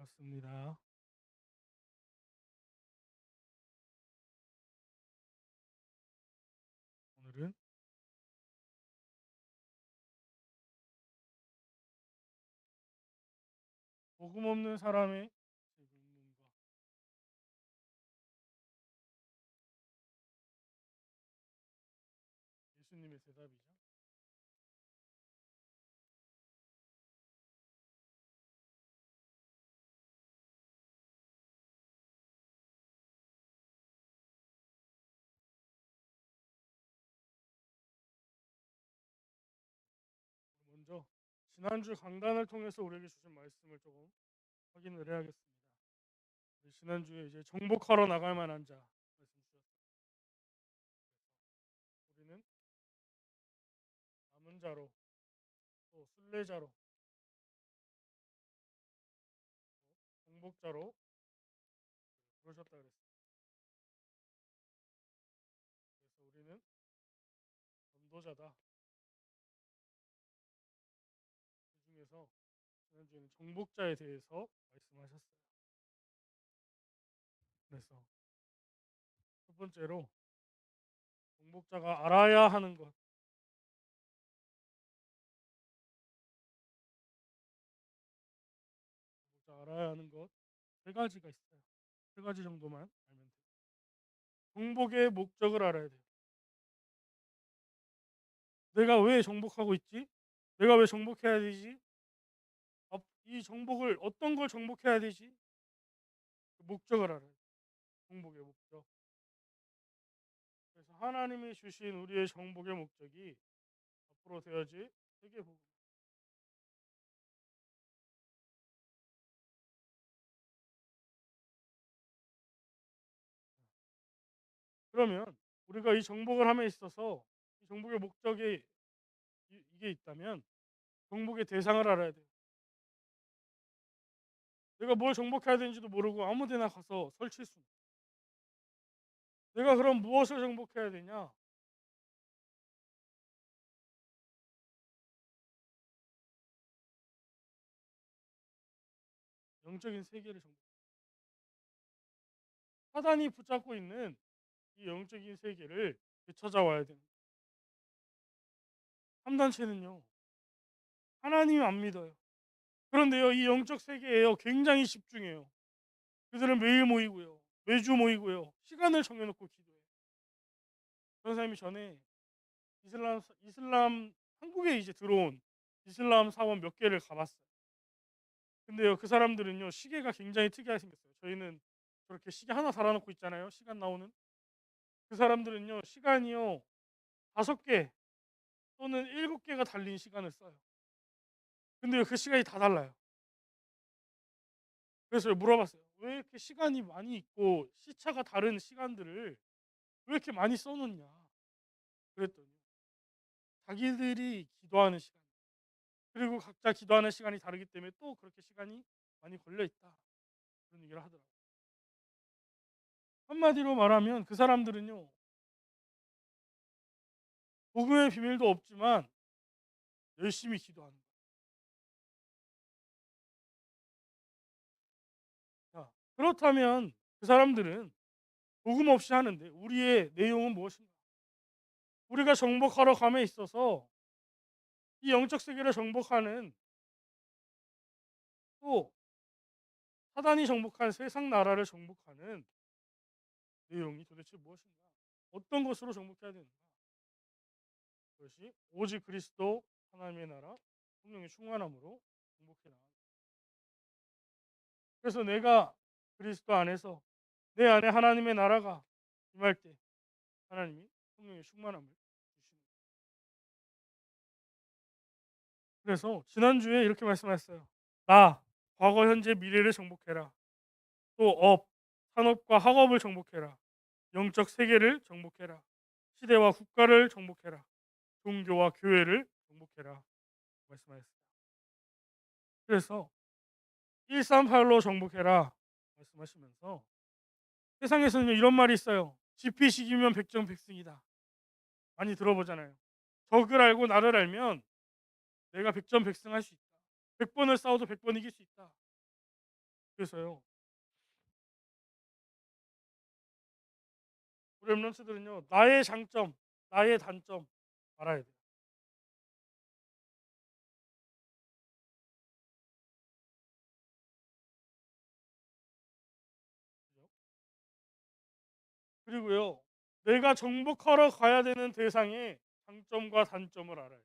맞습니다. 오늘은 복음 없는 사람의 질문과 예수님의 대답이죠. 먼저 지난주 강단을 통해서 우리에게 주신 말씀을 조금 확인을 해야겠습니다. 지난주에 이제 정복하러 나갈 만한 자 말씀 주셨어요. 우리는 남은 자로, 또 순례자로, 또 정복자로 부르셨다 그랬어요. 그래서 우리는 전도자다. 그 중에서 지난주에는 정복자에 대해서 말씀하셨어요. 그래서 첫 번째로 정복자가 알아야 하는 것, 정복자 알아야 하는 것 세 가지가 있어요. 세 가지 정도만 알면 돼요. 정복의 목적을 알아야 돼요. 내가 왜 정복하고 있지? 내가 왜 정복해야 되지? 이 정복을 어떤 걸 정복해야 되지? 그 목적을 알아야 돼요. 정복의 목적. 그래서 하나님이 주신 우리의 정복의 목적이 앞으로 되어질 세계복음. 그러면 우리가 이 정복을 함에 있어서 이 정복의 목적이 이게 있다면 정복의 대상을 알아야 돼요. 내가 뭘 정복해야 되는지도 모르고 아무데나 가서 설칠 수. 내가 그럼 무엇을 정복해야 되냐? 영적인 세계를 정복. 사단이 붙잡고 있는 이 영적인 세계를 되찾아와야 됩니다. 삼단체는요, 하나님 안 믿어요. 그런데요, 이 영적 세계에요 굉장히 집중해요. 그들은 매일 모이고요, 매주 모이고요, 시간을 정해놓고 기도해요. 선생님이 전에 이슬람 한국에 이제 들어온 이슬람 사원 몇 개를 가봤어요. 근데요, 그 사람들은요 시계가 굉장히 특이하게 생겼어요. 저희는 저렇게 시계 하나 달아놓고 있잖아요. 시간 나오는. 그 사람들은요 시간이요 5개 또는 7개가 달린 시간을 써요. 근데요 그 시간이 다 달라요. 그래서 물어봤어요. 왜 이렇게 시간이 많이 있고 시차가 다른 시간들을 왜 이렇게 많이 써놓냐? 그랬더니 자기들이 기도하는 시간 그리고 각자 기도하는 시간이 다르기 때문에 또 그렇게 시간이 많이 걸려 있다. 그런 얘기를 하더라고요. 한마디로 말하면 그 사람들은요 복음의 비밀도 없지만 열심히 기도하는 거예요. 자, 그렇다면 그 사람들은 복음 없이 하는데 우리의 내용은 무엇인가? 우리가 정복하러 감에 있어서 이 영적 세계를 정복하는 또 사단이 정복한 세상 나라를 정복하는 내용이 도대체 무엇인가? 어떤 것으로 정복해야 되는가? 그것이 오직 그리스도 하나님의 나라 성령의 충만함으로 정복해 나가는. 그래서 내가 그리스도 안에서 내 안에 하나님의 나라가 임할 때 하나님이 성령의 충만함을 주시는. 그래서 지난주에 이렇게 말씀하셨어요. 나 과거 현재 미래를 정복해라. 또 산업과 학업을 정복해라. 영적 세계를 정복해라. 시대와 국가를 정복해라. 종교와 교회를 정복해라. 말씀하셨어요. 그래서 138로 정복해라 말씀하시면서 세상에서는 이런 말이 있어요. 지피식이면 백전백승이다. 많이 들어보잖아요. 적을 알고 나를 알면 내가 백전백승할 수 있다. 100번을 싸워도 100번 이길 수 있다. 그래서요. 우리 랩런트들은요. 나의 장점, 나의 단점 알아야 돼요. 그죠? 그리고요. 내가 정복하러 가야 되는 대상의 장점과 단점을 알아요.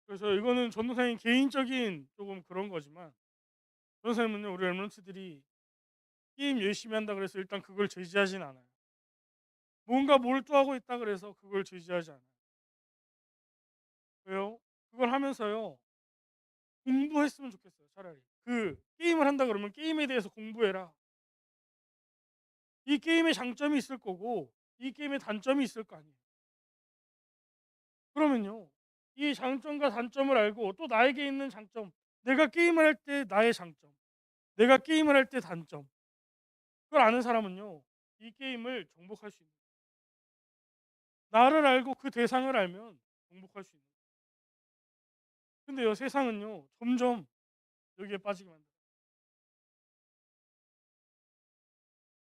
그래서 이거는 전도사님 개인적인 조금 그런 거지만 전도사님은요. 우리 랩런트들이 게임 열심히 한다 그래서 일단 그걸 제지하진 않아요. 뭔가 몰두하고 있다 그래서 그걸 제지하지 않아요. 왜요? 그걸 하면서요. 공부했으면 좋겠어요. 차라리. 그 게임을 한다 그러면 게임에 대해서 공부해라. 이 게임의 장점이 있을 거고 이 게임의 단점이 있을 거 아니에요. 그러면요. 이 장점과 단점을 알고 또 나에게 있는 장점, 내가 게임을 할 때 나의 장점, 내가 게임을 할 때 단점. 그걸 아는 사람은요. 이 게임을 정복할 수 있는 거예요. 나를 알고 그 대상을 알면 정복할 수 있는 거예요. 근데요. 세상은요. 점점 여기에 빠지게 만들어요.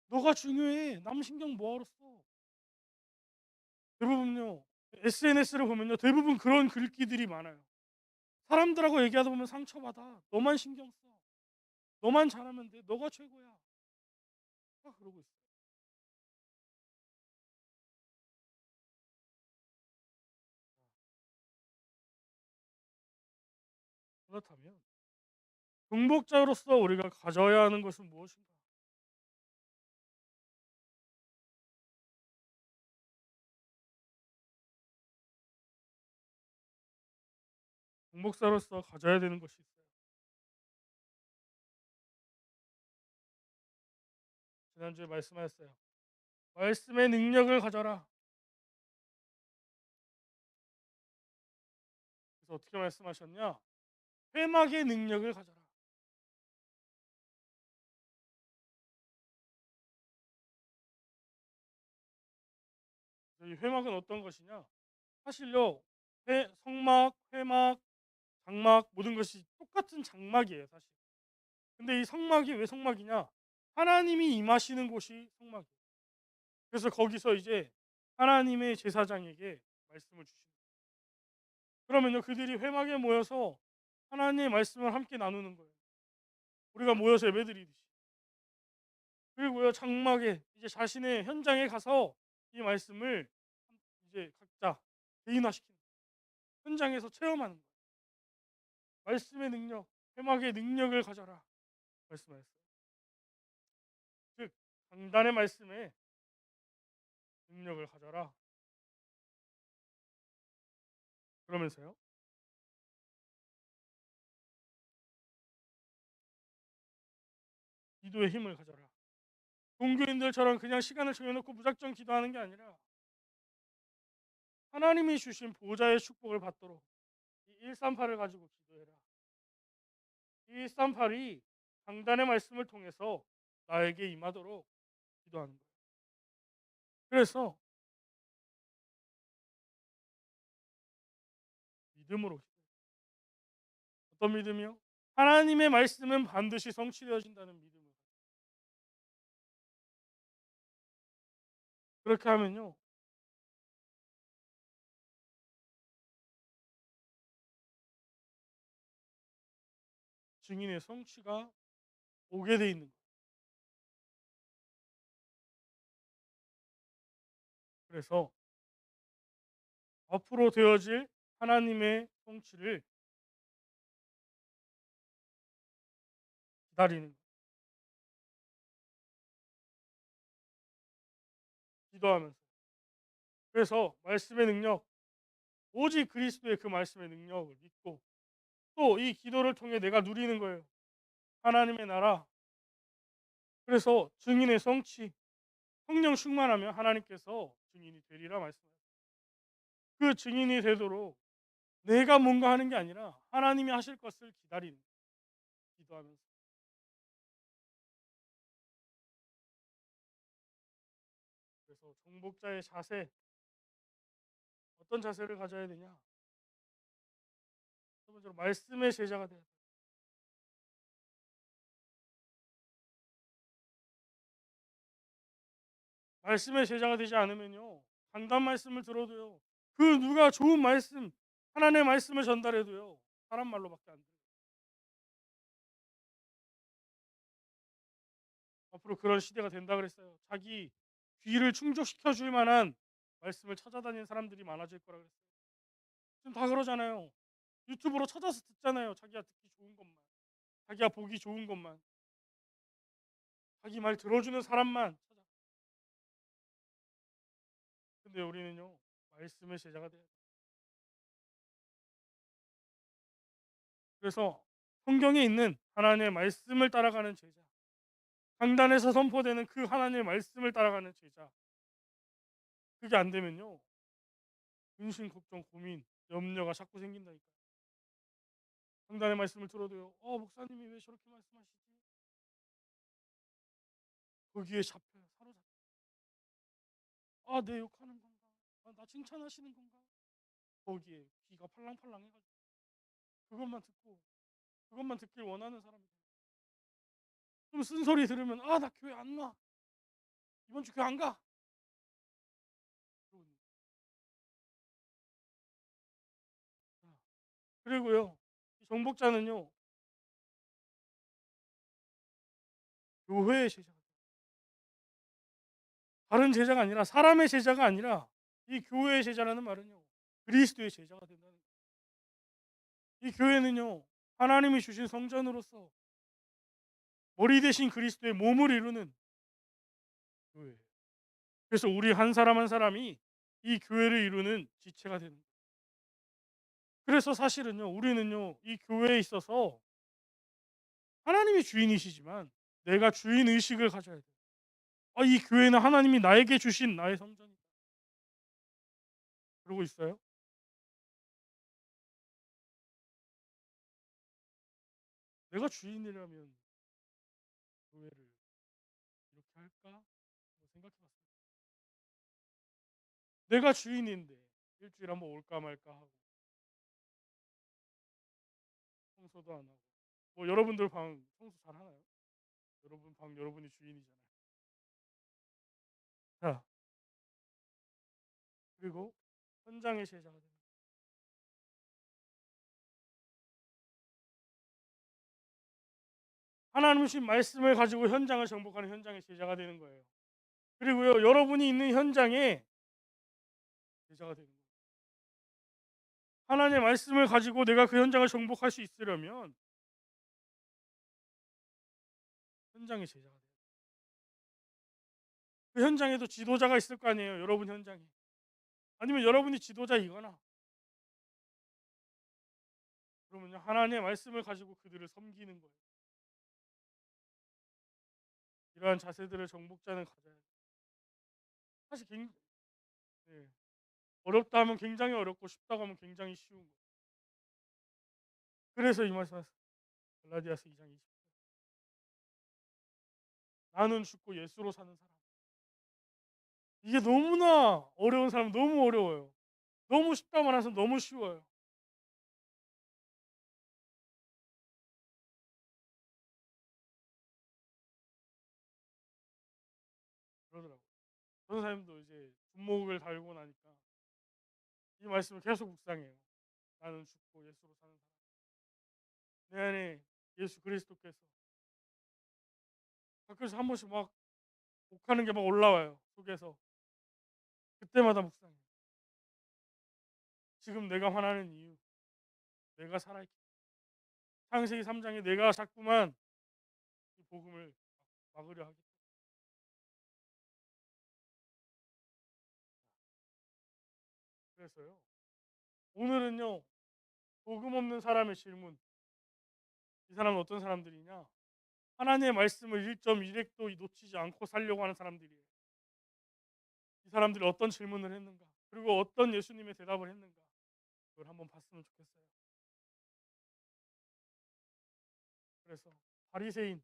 너가 중요해. 남 신경 뭐하러 써. 대부분요. SNS를 보면요. 대부분 그런 글귀들이 많아요. 사람들하고 얘기하다 보면 상처받아. 너만 신경 써. 너만 잘하면 돼. 너가 최고야. 다 그러고 있어요. 그렇다면 중복자로서 우리가 가져야 하는 것은 무엇인가? 중복자로서 가져야 되는 것이 있어요. 지난주에 말씀하셨어요. 말씀의 능력을 가져라. 그래서 어떻게 말씀하셨냐? 회막의 능력을 가져라. 이 회막은 어떤 것이냐? 사실요. 성막, 회막, 장막 모든 것이 똑같은 장막이에요, 사실. 근데 이 성막이 왜 성막이냐? 하나님이 임하시는 곳이 성막이에요. 그래서 거기서 이제 하나님의 제사장에게 말씀을 주시는 거예요. 그러면요, 그들이 회막에 모여서 하나님의 말씀을 함께 나누는 거예요. 우리가 모여서 예배드리듯이. 그리고요, 장막에 이제 자신의 현장에 가서 이 말씀을 이제 각자 개인화시키는 거예요. 현장에서 체험하는 거예요. 말씀의 능력, 회막의 능력을 가져라 말씀하셨어요. 즉 강단의 말씀에 능력을 가져라. 그러면서요. 기도의 힘을 가져라. 종교인들처럼 그냥 시간을 정해놓고 무작정 기도하는 게 아니라 하나님이 주신 보좌의 축복을 받도록 이 138을 가지고 기도해라. 이 138이 강단의 말씀을 통해서 나에게 임하도록 기도하는 거예요. 그래서 믿음으로 기도해요. 어떤 믿음이요? 하나님의 말씀은 반드시 성취되어진다는 믿음을. 그렇게 하면요. 증인의 성취가 오게 돼 있는 거예요. 그래서 앞으로 되어질 하나님의 성취를 기다리는 거예요. 기도하면서. 그래서 말씀의 능력, 오직 그리스도의 그 말씀의 능력을 믿고 또 이 기도를 통해 내가 누리는 거예요. 하나님의 나라. 그래서 증인의 성취, 성령 충만하면 하나님께서 증인이 되리라 말씀하셨어요. 그 증인이 되도록 내가 뭔가 하는 게 아니라 하나님이 하실 것을 기다리는 거예요. 기도하면서. 그래서 정복자의 자세, 어떤 자세를 가져야 되냐? 첫 번째로 말씀의 제자가 돼야 돼요. 말씀의 제자가 되지 않으면요, 강단 말씀을 들어도요, 그 누가 좋은 말씀, 하나님의 말씀을 전달해도요, 사람 말로밖에 안 돼요. 앞으로 그런 시대가 된다 그랬어요. 자기 귀를 충족시켜 줄 만한 말씀을 찾아다니는 사람들이 많아질 거라 그랬어요. 지금 다 그러잖아요. 유튜브로 찾아서 듣잖아요. 자기가 듣기 좋은 것만, 자기가 보기 좋은 것만, 자기 말 들어주는 사람만 찾아. 근데 우리는요, 말씀의 제자가 돼야 돼요. 그래서 성경에 있는 하나님의 말씀을 따라가는 제자, 강단에서 선포되는 그 하나님의 말씀을 따라가는 제자, 그게 안 되면요, 근심, 걱정, 고민, 염려가 자꾸 생긴다니까. 강단의 말씀을 들어도요, 목사님이 왜 저렇게 말씀하시지? 거기에 잡혀요, 사로잡혀. 내 욕하는 건가? 나 칭찬하시는 건가? 거기에 귀가 팔랑팔랑해가지고 그것만 듣고 그것만 듣길 원하는 사람이 돼요. 좀 쓴소리 들으면 나 교회 안 와. 이번 주 교회 안 가. 그리고요, 이 정복자는요, 교회의 제자가 돼요. 다른 제자가 아니라, 사람의 제자가 아니라, 이 교회의 제자라는 말은요, 그리스도의 제자가 된다는 거예요. 이 교회는요, 하나님이 주신 성전으로서 머리 대신 그리스도의 몸을 이루는 교회예요. 그래서 우리 한 사람 한 사람이 이 교회를 이루는 지체가 되는 거예요. 그래서 사실은요, 우리는요, 이 교회에 있어서 하나님이 주인이시지만 내가 주인 의식을 가져야 돼요. 이 교회는 하나님이 나에게 주신 나의 성전이다. 그러고 있어요. 내가 주인이라면 교회를 이렇게 할까? 생각해봤어요. 내가 주인인데 일주일에 한번 올까 말까 하고 청소도 안 하고. 여러분들 방 청소 잘 하나요? 여러분 방 여러분이 주인이잖아요. 자, 그리고 현장의 제자가 됩니다. 하나님 신 말씀을 가지고 현장을 정복하는 현장의 제자가 되는 거예요. 그리고요, 여러분이 있는 현장에 제자가 되는 거예요. 하나님의 말씀을 가지고 내가 그 현장을 정복할 수 있으려면 현장의 제자가 돼요. 그 현장에도 지도자가 있을 거 아니에요. 여러분 현장에. 아니면 여러분이 지도자이거나, 그러면요, 하나님의 말씀을 가지고 그들을 섬기는 거예요. 이러한 자세들을 정복자는 가져야 돼요. 사실 네, 어렵다 하면 굉장히 어렵고 쉽다고 하면 굉장히 쉬운 거예요. 그래서 이 말씀 갈라디아서 2장 20절, 나는 죽고 예수로 사는 사람. 이게 너무나 어려운 사람, 너무 어려워요. 너무 쉽다 말해서 너무 쉬워요. 그러더라고요. 전사님도 이제 분목을 달고 나니까 이 말씀을 계속 묵상해요. 나는 죽고 예수로 사는 사람. 내 안에 예수 그리스도께서, 가끔씩 한 번씩 막 욱하는 게 막 올라와요, 속에서. 그때마다 묵상해요. 지금 내가 화나는 이유, 내가 살아있기. 창세기 3장에 내가 자꾸만 이 복음을 막으려 하기. 그래서요, 오늘은요, 복음 없는 사람의 질문. 이 사람은 어떤 사람들이냐? 하나님의 말씀을 1.1획도 놓치지 않고 살려고 하는 사람들이에요. 이 사람들이 어떤 질문을 했는가? 그리고 어떤 예수님의 대답을 했는가? 그걸 한번 봤으면 좋겠어요. 그래서 바리새인,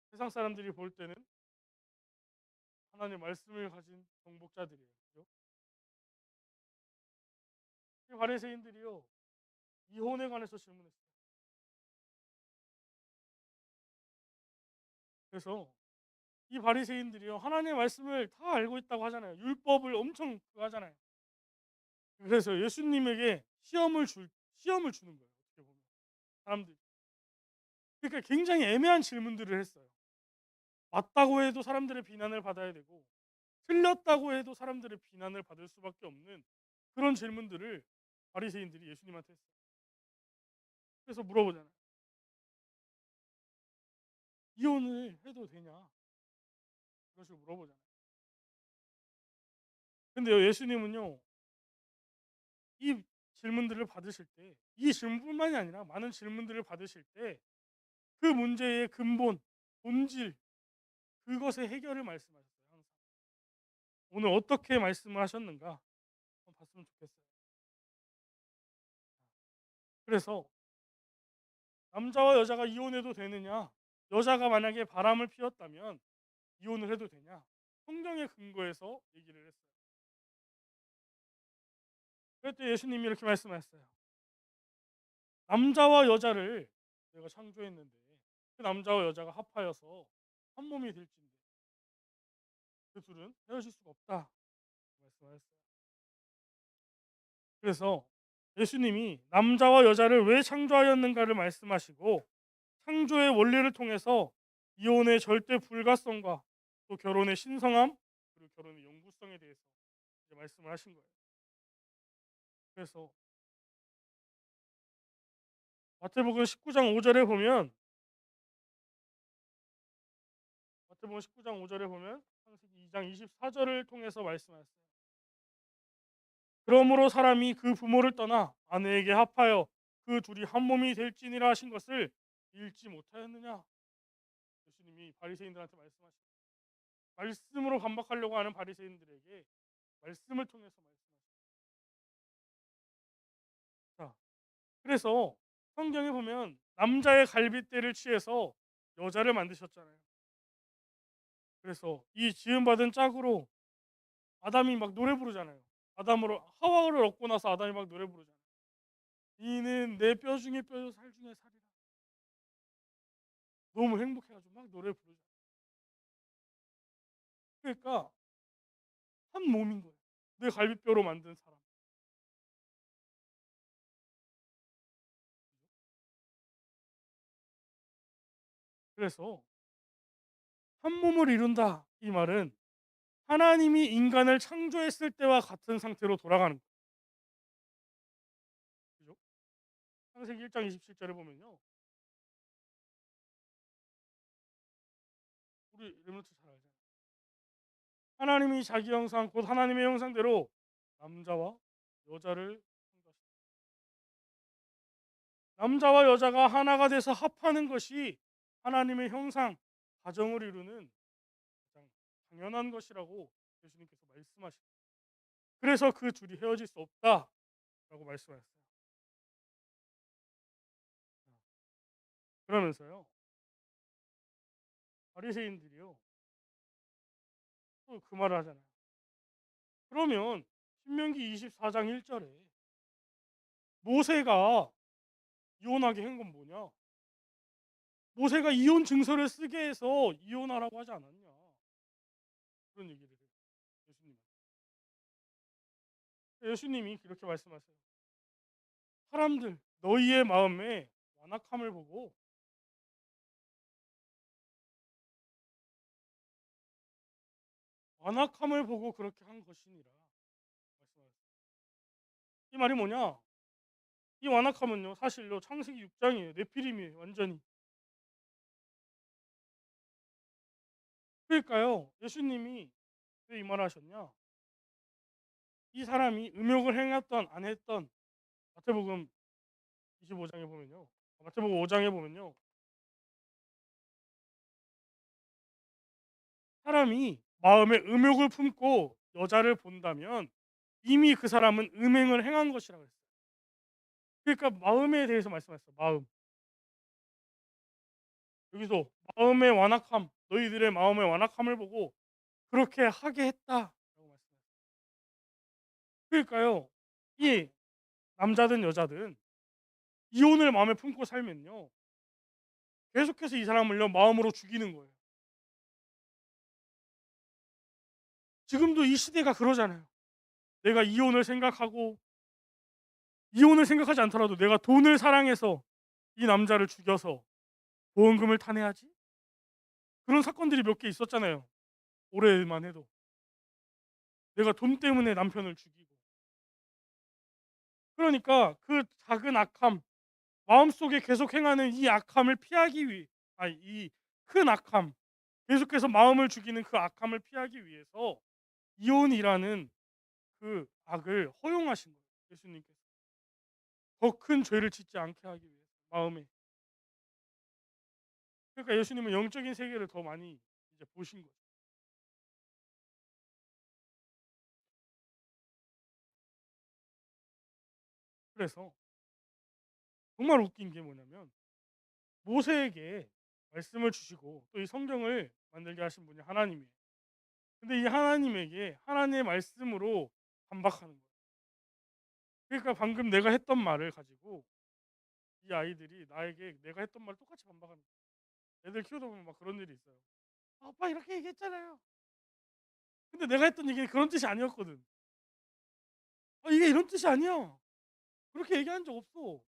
세상 사람들이 볼 때는 하나님의 말씀을 가진 정복자들이에요. 그죠? 이 바리새인들이요, 이혼에 관해서 질문했어요. 그래서 이 바리새인들이요, 하나님의 말씀을 다 알고 있다고 하잖아요. 율법을 엄청 그거 하잖아요. 그래서 예수님에게 시험을 주는 거예요. 어떻게 보면 사람들이. 그러니까 굉장히 애매한 질문들을 했어요. 맞다고 해도 사람들의 비난을 받아야 되고, 틀렸다고 해도 사람들의 비난을 받을 수밖에 없는 그런 질문들을 바리새인들이 예수님한테 했어요. 그래서 물어보잖아요. 이혼을 해도 되냐? 그런 식으로 물어보잖아요. 근데요, 예수님은요, 이 질문들을 받으실 때, 이 질문뿐만이 아니라 많은 질문들을 받으실 때 그 문제의 근본, 본질, 그것의 해결을 말씀하셨어요. 항상. 오늘 어떻게 말씀을 하셨는가 한번 봤으면 좋겠어요. 그래서 남자와 여자가 이혼해도 되느냐? 여자가 만약에 바람을 피웠다면 이혼을 해도 되냐? 성경의 근거에서 얘기를 했어요. 그랬더니 예수님이 이렇게 말씀하셨어요. 남자와 여자를 내가 창조했는데 그 남자와 여자가 합하여서 한 몸이 될진데 그 둘은 헤어질 수가 없다 말씀하셨어요. 그래서 예수님이 남자와 여자를 왜 창조하였는가를 말씀하시고 창조의 원리를 통해서 이혼의 절대 불가성과 또 결혼의 신성함 그리고 결혼의 영구성에 대해서 이제 말씀을 하신 거예요. 그래서 마태복음 19장 5절에 보면 마태복음 19장 5절에 보면 창세기 2장 24절을 통해서 말씀하셨어요. 그러므로 사람이 그 부모를 떠나 아내에게 합하여 그 둘이 한 몸이 될지니라 하신 것을 읽지 못하였느냐? 예수님이 바리새인들한테 말씀하시고 말씀으로 반박하려고 하는 바리새인들에게 말씀을 통해서 말씀하십니다. 자, 그래서 성경에 보면 남자의 갈빗대를 취해서 여자를 만드셨잖아요. 그래서 이 지음받은 짝으로 아담이 막 노래 부르잖아요. 아담으로 하와를 얻고 나서 아담이 막 노래 부르잖아요. 이는 내 뼈 중에 뼈요 살 중에 살이라. 너무 행복해가지고 막 노래 부르잖아요. 그러니까 한 몸인 거예요. 내 갈비뼈로 만든 사람. 그래서 한 몸을 이룬다 이 말은 하나님이 인간을 창조했을 때와 같은 상태로 돌아가는 거예요. 그죠? 창세기 1장 27절에 보면요. 우리 레몬트 잘 알잖아요. 하나님이 자기 형상 곧 하나님의 형상대로 남자와 여자를 창조하셨다. 남자와 여자가 하나가 돼서 합하는 것이 하나님의 형상, 가정을 이루는 가장 당연한 것이라고 예수님께서 말씀하십니다. 그래서 그 둘이 헤어질 수 없다라고 말씀하셨어요. 그러면서요. 바리새인들이요. 또 그 말을 하잖아요. 그러면 신명기 24장 1절에 모세가 이혼하게 한 건 뭐냐? 모세가 이혼 증서를 쓰게 해서 이혼하라고 하지 않았냐? 그런 얘기를 해요. 예수님. 예수님이 이렇게 말씀하세요. 사람들 너희의 마음에 완악함을 보고 그렇게 한 것이니라 말씀하셨어요. 이 말이 뭐냐? 이 완악함은요 사실요 창세기 6장이에요. 네피림이에요 완전히. 그러니까요 예수님이 왜 이 말을 하셨냐? 이 사람이 음욕을 행했던 안 했던 마태복음 25장에 보면요. 마태복음 5장에 보면요. 사람이 마음에 음욕을 품고 여자를 본다면 이미 그 사람은 음행을 행한 것이라고 했어요. 그러니까 마음에 대해서 말씀하셨어요. 마음. 여기서 마음의 완악함, 너희들의 마음의 완악함을 보고 그렇게 하게 했다라고 말씀하셨어요. 그러니까요. 이 남자든 여자든 이혼을 마음에 품고 살면요. 계속해서 이 사람을요 마음으로 죽이는 거예요. 지금도 이 시대가 그러잖아요. 내가 이혼을 생각하지 않더라도 내가 돈을 사랑해서 이 남자를 죽여서 보험금을 타내야지. 그런 사건들이 몇 개 있었잖아요. 올해만 해도. 내가 돈 때문에 남편을 죽이고. 그러니까 그 작은 악함, 마음속에 계속 행하는 이 악함을 피하기 위해, 아니 이 큰 악함, 계속해서 마음을 죽이는 그 악함을 피하기 위해서 이혼이라는 그 악을 허용하신 거예요. 예수님께서. 더 큰 죄를 짓지 않게 하기 위해서 마음에. 그러니까 예수님은 영적인 세계를 더 많이 이제 보신 거죠. 그래서 정말 웃긴 게 뭐냐면 모세에게 말씀을 주시고 또 이 성경을 만들게 하신 분이 하나님이에요. 근데 이 하나님에게 하나님의 말씀으로 반박하는 거예요. 그러니까 방금 내가 했던 말을 가지고 이 아이들이 나에게 내가 했던 말을 똑같이 반박하는 거예요. 애들 키우다 보면 막 그런 일이 있어요. 아빠 이렇게 얘기했잖아요. 근데 내가 했던 얘기는 그런 뜻이 아니었거든. 이게 이런 뜻이 아니야. 그렇게 얘기한 적 없어.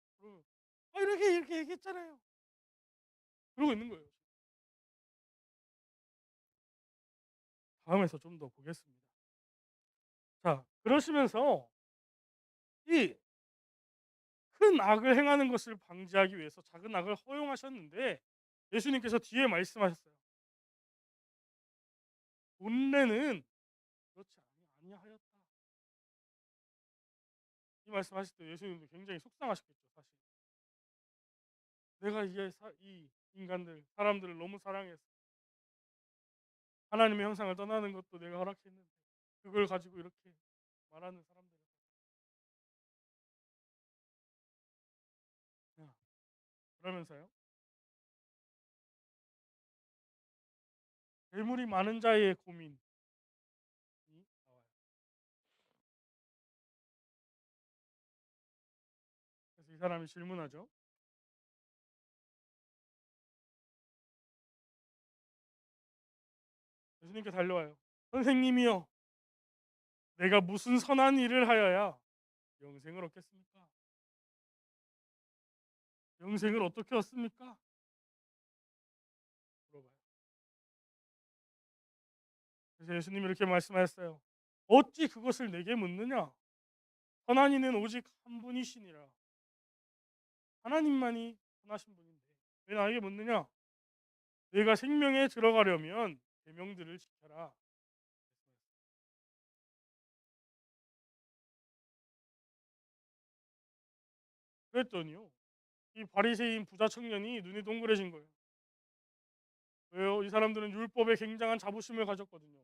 이렇게 얘기했잖아요. 그러고 있는 거예요. 다음에서 좀 더 보겠습니다. 자, 그러시면서 이 큰 악을 행하는 것을 방지하기 위해서 작은 악을 허용하셨는데 예수님께서 뒤에 말씀하셨어요. 본래는 그렇지 아니하였다. 이 말씀하실 때 예수님도 굉장히 속상하셨겠죠, 사실. 내가 이 인간들, 사람들을 너무 사랑해서 하나님의 형상을 떠나는 것도 내가 허락했는데 그걸 가지고 이렇게 말하는 사람들. 그러면서요. 재물이 많은 자의 고민이 나와요. 그래서 이 사람이 질문하죠. 예수님께 달려와요. 선생님이여, 내가 무슨 선한 일을 하여야 영생을 얻겠습니까? 영생을 어떻게 얻습니까? 물어봐요. 그래서 예수님이 이렇게 말씀하셨어요. 어찌 그것을 내게 묻느냐? 선한 이는 오직 한 분이시니라. 하나님만이 선하신 분인데 왜 나에게 묻느냐? 내가 생명에 들어가려면 계명들을 지켜라. 그랬더니요. 이 바리새인 부자 청년이 눈이 동그래진 거예요. 왜요? 이 사람들은 율법에 굉장한 자부심을 가졌거든요.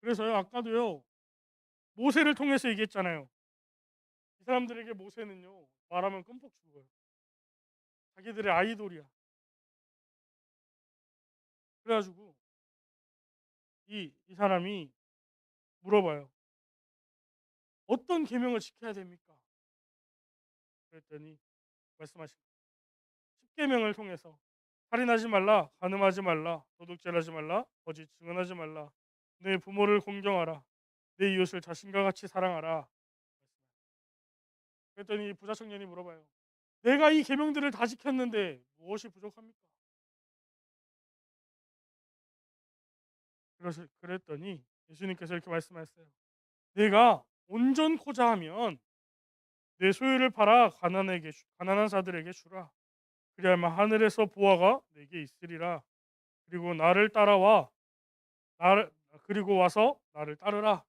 그래서요, 아까도요, 모세를 통해서 얘기했잖아요. 이 사람들에게 모세는요, 말하면 끔뻑 죽어요. 자기들의 아이돌이야. 그래가지고 이 사람이 물어봐요. 어떤 계명을 지켜야 됩니까? 그랬더니 말씀하신 십계명을 통해서 살인하지 말라, 간음하지 말라, 도둑질하지 말라, 거짓 증언하지 말라, 내 부모를 공경하라, 내 이웃을 자신과 같이 사랑하라. 그랬더니 부자 청년이 물어봐요. 내가 이 계명들을 다 지켰는데 무엇이 부족합니까? 그랬더니 예수님께서 이렇게 말씀하셨어요. 내가 온전코자 하면 내 소유를 팔아 가난한 자들에게 주라. 그리하면 하늘에서 보화가 내게 있으리라. 그리고 나를 그리고 와서 나를 따르라.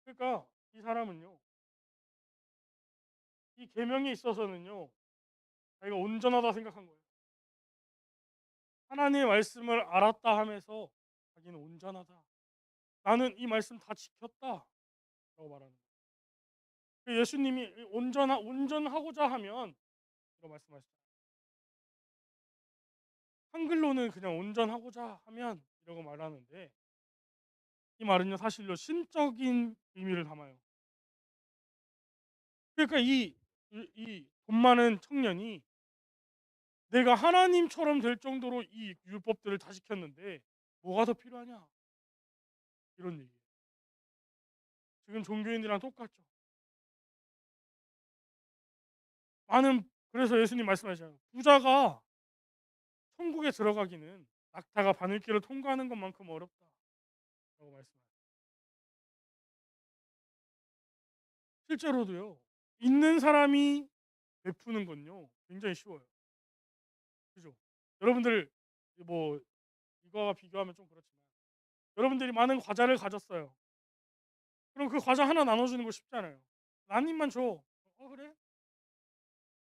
그러니까 이 사람은요, 이 계명에 있어서는요, 자기가 온전하다 생각한 거예요. 하나님의 말씀을 알았다 하면서 자기는 온전하다. 나는 이 말씀 다 지켰다라고 말하는 거예요. 예수님이 온전하고자 하면 이라고 말씀하셨죠. 한글로는 그냥 온전하고자 하면 이라고 말하는데 이 말은요 사실요 신적인 의미를 담아요. 그러니까 이 돈 많은 청년이 내가 하나님처럼 될 정도로 이 율법들을 다 지켰는데 뭐가 더 필요하냐? 이런 얘기예요. 지금 종교인들이랑 똑같죠. 많은 그래서 예수님 말씀하시잖아요. 부자가 천국에 들어가기는 낙타가 바늘길을 통과하는 것만큼 어렵다라고 말씀하세요. 실제로도요. 있는 사람이 베푸는 건요. 굉장히 쉬워요. 그죠? 여러분들 뭐 이거와 비교하면 좀 그렇지만 여러분들이 많은 과자를 가졌어요. 그럼 그 과자 하나 나눠주는 거 쉽잖아요. 한 입만 줘. 그래?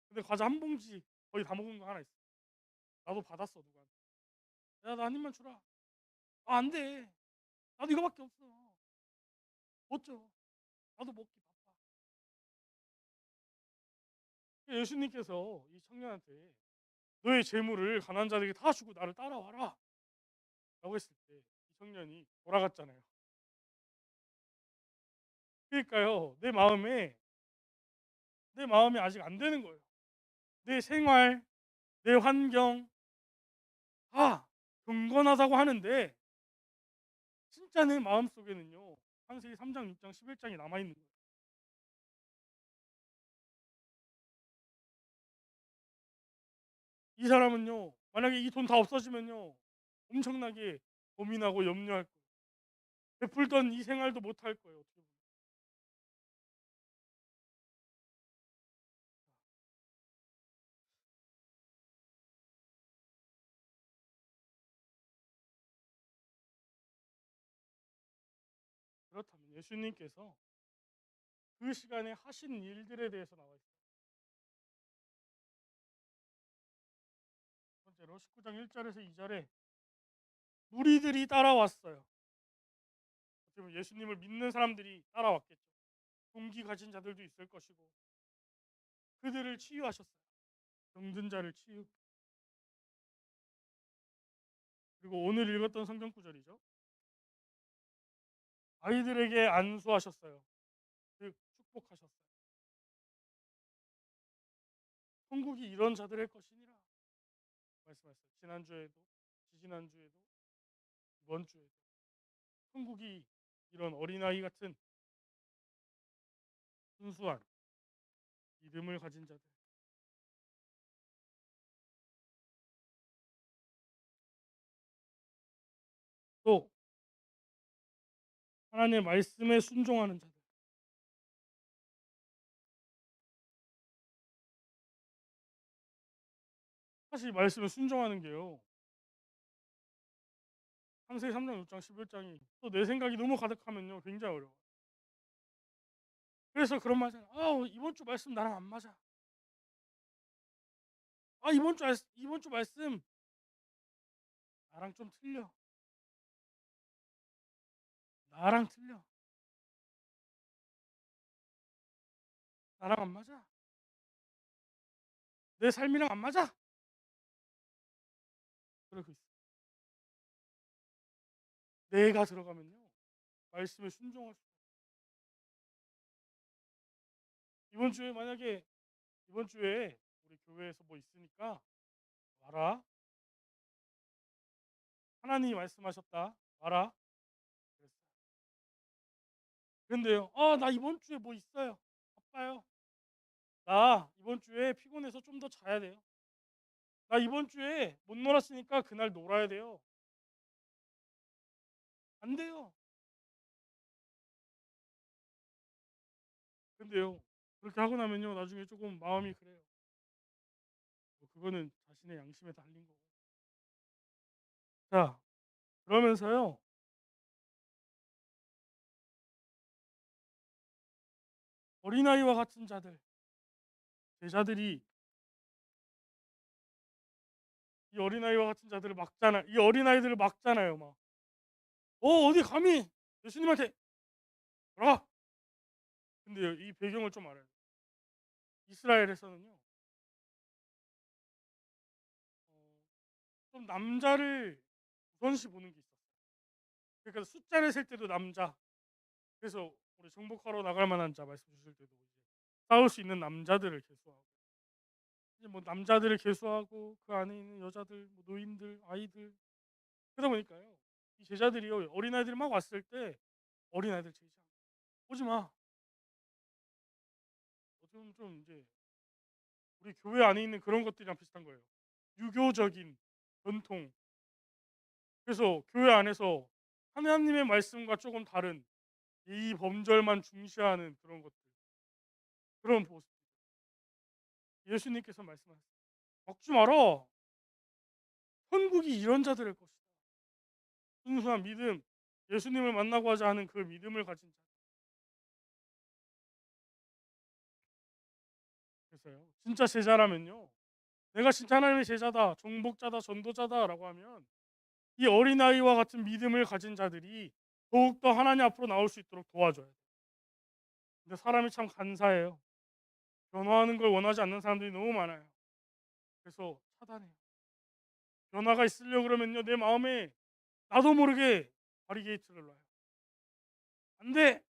근데 과자 한 봉지 거의 다 먹은 거 하나 있어. 나도 받았어 누구한테. 야 나 한 입만 주라. 안 돼. 나도 이거밖에 없어. 못 줘. 나도 먹기 바빠. 예수님께서 이 청년한테 너의 재물을 가난한 자들에게 다 주고 나를 따라와라 라고 했을 때 이 청년이 돌아갔잖아요. 그러니까요 내 마음에 아직 안 되는 거예요. 내 생활, 내 환경 다 경건하다고 하는데 진짜 내 마음속에는요 창세기 3장, 6장, 11장이 남아있는 거예요. 이 사람은요 만약에 이 돈 다 없어지면요 엄청나게 고민하고 염려할 거예요. 베풀던 이 생활도 못할 거예요. 어떻게 보면. 그렇다면 예수님께서 그 시간에 하신 일들에 대해서 나와 있어요. 첫 번째로 19장 1절에서 2절에 무리들이 따라왔어요. 어떻게 보면 예수님을 믿는 사람들이 따라왔겠죠. 동기 가진 자들도 있을 것이고 그들을 치유하셨어요. 병든 자를 치유. 그리고 오늘 읽었던 성경 구절이죠. 아이들에게 안수하셨어요. 즉 축복하셨어요. 천국이 이런 자들의 것이니라 말씀하셨어요. 지난주에도 지지난주에도 이번 주에도 천국이 이런 어린아이 같은 순수한 믿음을 가진 자들. 또 하나님의 말씀에 순종하는 자들. 사실 말씀에 순종하는 게요. 창세기 3장, 6장, 11장이 또 내 생각이 너무 가득하면요. 굉장히 어려워요. 그래서 그런 말 하잖아요. 이번 주 말씀 나랑 안 맞아. 이번 주 말씀 나랑 좀 틀려. 나랑 틀려. 나랑 안 맞아. 내 삶이랑 안 맞아. 그러고 있어. 내가 들어가면요. 말씀에 순종할 수. 이번 주에 만약에 이번 주에 우리 교회에서 뭐 있으니까 와라. 하나님이 말씀하셨다. 와라. 그랬어요. 근데요. 나 이번 주에 뭐 있어요. 바빠요. 나 이번 주에 피곤해서 좀 더 자야 돼요. 나 이번 주에 못 놀았으니까 그날 놀아야 돼요. 안 돼요. 근데요. 그렇게 하고 나면요. 나중에 조금 마음이 그래요. 그거는 자신의 양심에 달린 거고. 자, 그러면서요. 어린아이와 같은 자들, 제자들이 이 어린아이와 같은 자들을 막잖아. 이 어린아이들을 막잖아요. 막. 어디 감히 예수님한테 라 근데요. 이 배경을 좀 알아요. 이스라엘에서는요. 좀 남자를 우선시 보는 게 있었어요. 그러니까 숫자를 셀 때도 남자. 그래서 우리 정복하러 나갈 만한 자 말씀 주실 때도 이제 싸울 수 있는 남자들을 계수하고 이제 뭐 남자들을 계수하고 그 안에 있는 여자들, 뭐 노인들, 아이들 그러다 보니까요. 이 제자들이요. 어린아이들이 막 왔을 때 어린아이들 제지하고 "오지 마." 좀 이제 우리 교회 안에 있는 그런 것들이랑 비슷한 거예요. 유교적인 전통. 그래서 교회 안에서 하나님의 말씀과 조금 다른 이 범절만 중시하는 그런 것들. 그런 모습. 예수님께서 말씀하셨어요. "먹지 마라. 천국이 이런 자들의 것이다." 순수한 믿음, 예수님을 만나고자 하는 그 믿음을 가진 자. 그래서요. 진짜 제자라면요. 내가 진짜 하나님의 제자다, 정복자다, 전도자다라고 하면 이 어린아이와 같은 믿음을 가진 자들이 더욱더 하나님 앞으로 나올 수 있도록 도와줘야 돼요. 근데 사람이 참 간사해요. 변화하는 걸 원하지 않는 사람들이 너무 많아요. 그래서 차단해요. 변화가 있으려고 그러면요. 내 마음에 나도 모르게 바리게이트를 놔요. 안 돼!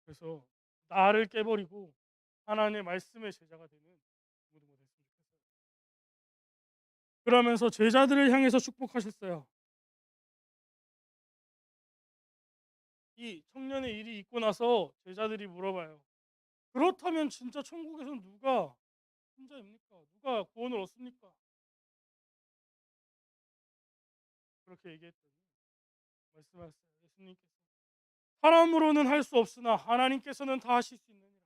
그래서 나를 깨버리고 하나님의 말씀의 제자가 되는 모두가 됐으면 좋겠어요. 그러면서 제자들을 향해서 축복하셨어요. 이 청년의 일이 있고 나서 제자들이 물어봐요. 그렇다면 진짜 천국에서는 누가 신자입니까? 누가 구원을 얻습니까? 그렇게 얘기했더니 말씀하셨어요. 예수님께서 사람으로는 할 수 없으나 하나님께서는 다 하실 수 있느니라.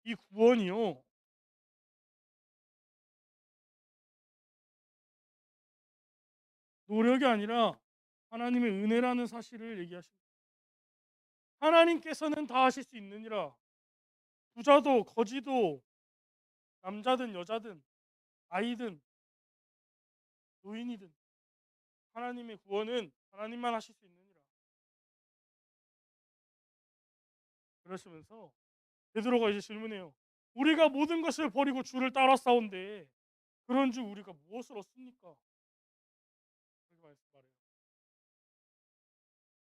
이 구원이요. 노력이 아니라 하나님의 은혜라는 사실을 얘기하십니다. 하나님께서는 다 하실 수 있느니라. 부자도 거지도 남자든 여자든 아이든 노인이든 하나님의 구원은 하나님만 하실 수 있느니라. 그러시면서 베드로가 이제 질문해요. 우리가 모든 것을 버리고 주를 따라 싸운데 그런 주 우리가 무엇을 얻습니까? 그렇게 말해요.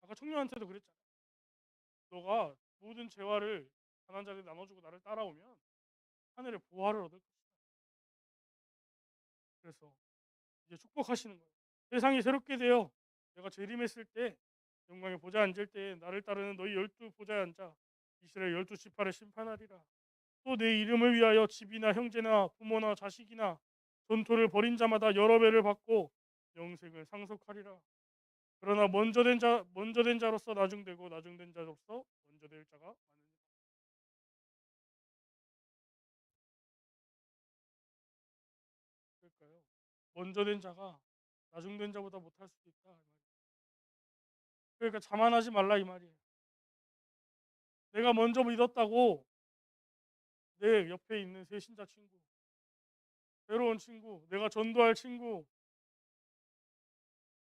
아까 청년한테도 그랬잖아. 너가 모든 재화를 가난한 자들에게 나눠주고 나를 따라오면 하늘의 보화를 얻을 것이다. 그래서 이제 축복하시는 거예요. 세상이 새롭게 되어 내가 재림했을 때 영광의 보좌에 앉을 때 나를 따르는 너희 12 보좌에 앉아 이스라엘 12지파를 심판하리라. 또 내 이름을 위하여 집이나 형제나 부모나 자식이나 전토를 벌인 자마다 여러 배를 받고 영생을 상속하리라. 그러나 먼저 된 자로서 나중되고 나중된 자로서 먼저 될 자가 많으니라. 그럴까요? 먼저 된 자가 나중된 자보다 못할 수도 있다. 이 말이에요. 그러니까 자만하지 말라 이 말이에요. 내가 먼저 믿었다고 내 옆에 있는 새신자 친구, 새로운 친구, 내가 전도할 친구,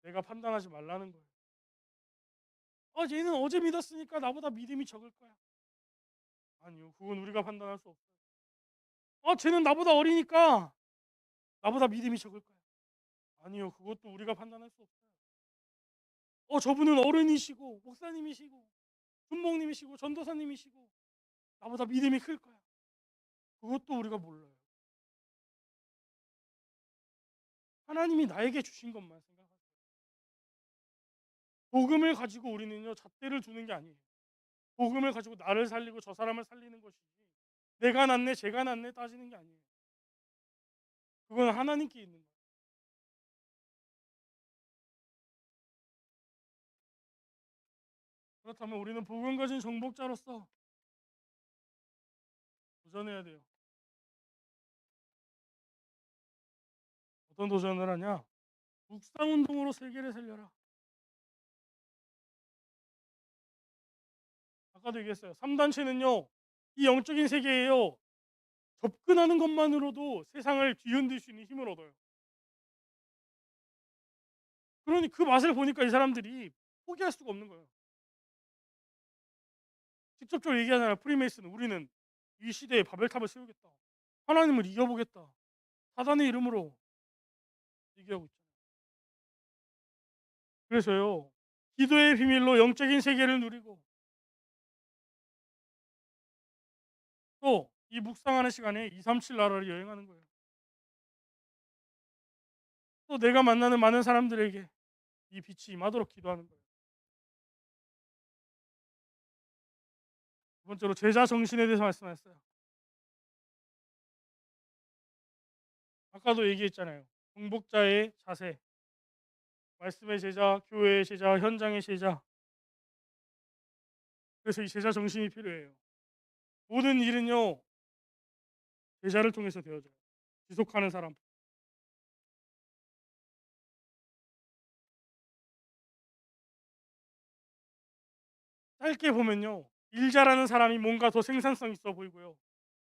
내가 판단하지 말라는 거예요. 얘는 어제 믿었으니까 나보다 믿음이 적을 거야. 아니요, 그건 우리가 판단할 수 없어요. 쟤는 나보다 어리니까 나보다 믿음이 적을 거야. 아니요, 그것도 우리가 판단할 수 없어요. 저분은 어른이시고 목사님이시고 준목님이시고 전도사님이시고 나보다 믿음이 클 거야. 그것도 우리가 몰라요. 하나님이 나에게 주신 것만 생각하세요. 복음을 가지고 우리는요 잣대를 두는 게 아니에요. 복음을 가지고 나를 살리고 저 사람을 살리는 것이지 내가 낫네 제가 낫네 따지는 게 아니에요. 그건 하나님께 있는 거예요. 그렇다면 우리는 복음 가진 정복자로서 도전해야 돼요. 어떤 도전을 하냐? 묵상운동으로 세계를 살려라. 아까도 얘기했어요. 3단체는요 이 영적인 세계에요 접근하는 것만으로도 세상을 뒤흔들 수 있는 힘을 얻어요. 그러니 그 맛을 보니까 이 사람들이 포기할 수가 없는 거예요. 직접적으로 얘기하잖아요. 프리메이슨은 우리는 이 시대에 바벨탑을 세우겠다. 하나님을 이겨보겠다. 사단의 이름으로 얘기하고 있잖아요. 그래서요 기도의 비밀로 영적인 세계를 누리고 또 이 묵상하는 시간에 237 나라를 여행하는 거예요. 또 내가 만나는 많은 사람들에게 이 빛이 임하도록 기도하는 거예요. 두 번째로 제자 정신에 대해서 말씀하셨어요. 아까도 얘기했잖아요. 정복자의 자세, 말씀의 제자, 교회의 제자, 현장의 제자. 그래서 이 제자 정신이 필요해요. 모든 일은요 제자를 통해서 되어져요. 지속하는 사람. 짧게 보면요 일 잘하는 사람이 뭔가 더 생산성 있어 보이고요.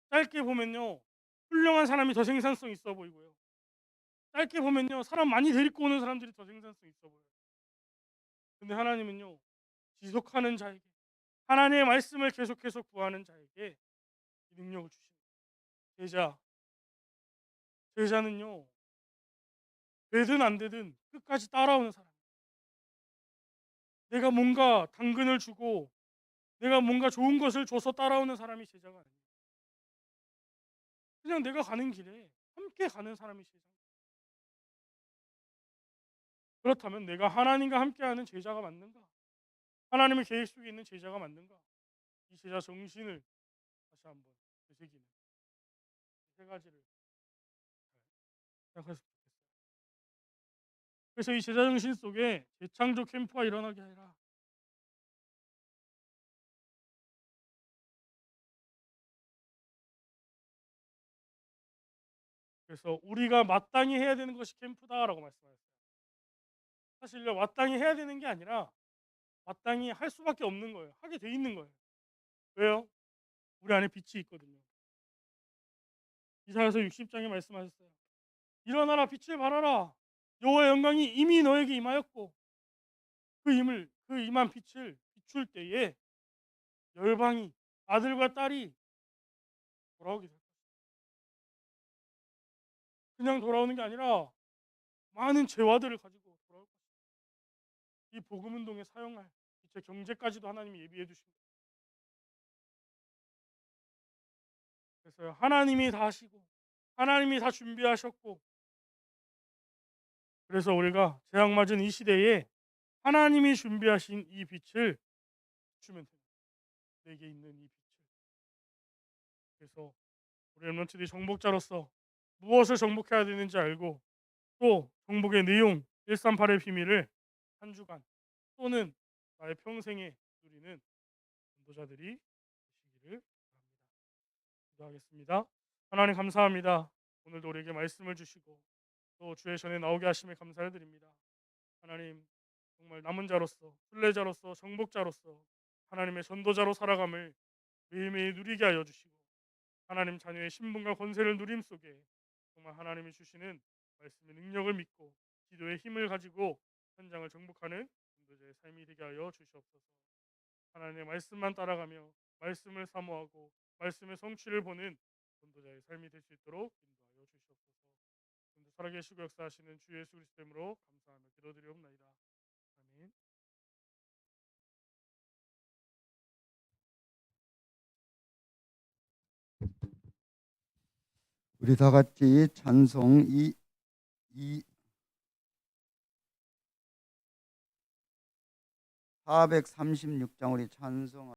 짧게 보면요 훌륭한 사람이 더 생산성 있어 보이고요. 짧게 보면요 사람 많이 데리고 오는 사람들이 더 생산성 있어 보여요. 근데 하나님은요 지속하는 자에게 하나님의 말씀을 계속해서 구하는 자에게 이 능력을 주십니다. 제자, 제자는요 되든 안 되든 끝까지 따라오는 사람. 내가 뭔가 당근을 주고 내가 뭔가 좋은 것을 줘서 따라오는 사람이 제자가 아니에요. 그냥 내가 가는 길에 함께 가는 사람이 제자. 그렇다면 내가 하나님과 함께하는 제자가 맞는가? 하나님의 계획 속에 있는 제자가 맞는가? 이 제자 정신을 다시 한번 되새기는 세 가지를 생각했으면 좋겠어요. 그래서 이 제자 정신 속에 재창조 캠프가 일어나게 하라. 그래서 우리가 마땅히 해야 되는 것이 캠프다라고 말씀하셨어요. 사실요 마땅히 해야 되는 게 아니라 마땅히 할 수밖에 없는 거예요. 하게 돼 있는 거예요. 왜요? 우리 안에 빛이 있거든요. 이사야서 60장에 말씀하셨어요. 일어나라 빛을 발하라. 여호와의 영광이 이미 너에게 임하였고 그 임한 빛을 비출 때에 열방이 아들과 딸이 돌아오게 될 거예요. 그냥 돌아오는 게 아니라 많은 재화들을 가지고 돌아올 것입니다. 이 복음 운동에 사용할 빛의 경제까지도 하나님이 예비해 두신 거예요. 그래서 하나님이 다 하시고 하나님이 다 준비하셨고 그래서 우리가 재앙 맞은 이 시대에 하나님이 준비하신 이 빛을 주면 됩니다. 내게 있는 이 빛을. 그래서 우리 렘넌트들이 정복자로서 무엇을 정복해야 되는지 알고 또 정복의 내용 138의 비밀을 한 주간 또는 나의 평생에 누리는 전도자들이 되시기를 바랍니다. 기도하겠습니다. 하나님 감사합니다. 오늘도 우리에게 말씀을 주시고 또 주의 전에 나오게 하심에 감사를 드립니다. 하나님 정말 남은 자로서 순례자로서 정복자로서 하나님의 전도자로 살아감을 매일매일 누리게 하여 주시고 하나님 자녀의 신분과 권세를 누림 속에 정말 하나님이 주시는 말씀의 능력을 믿고 기도의 힘을 가지고 현장을 정복하는 전도자의 삶이 되게 하여 주시옵소서. 하나님의 말씀만 따라가며 말씀을 사모하고 말씀의 성취를 보는 전도자의 삶이 될 수 있도록 인도하여 주시옵소서. 오늘도 살아계시고 역사하시는 주 예수 그리스도 이름으로 감사하며 기도드리옵나이다. 아멘. 우리 다 같이 찬송 436장 우리 찬송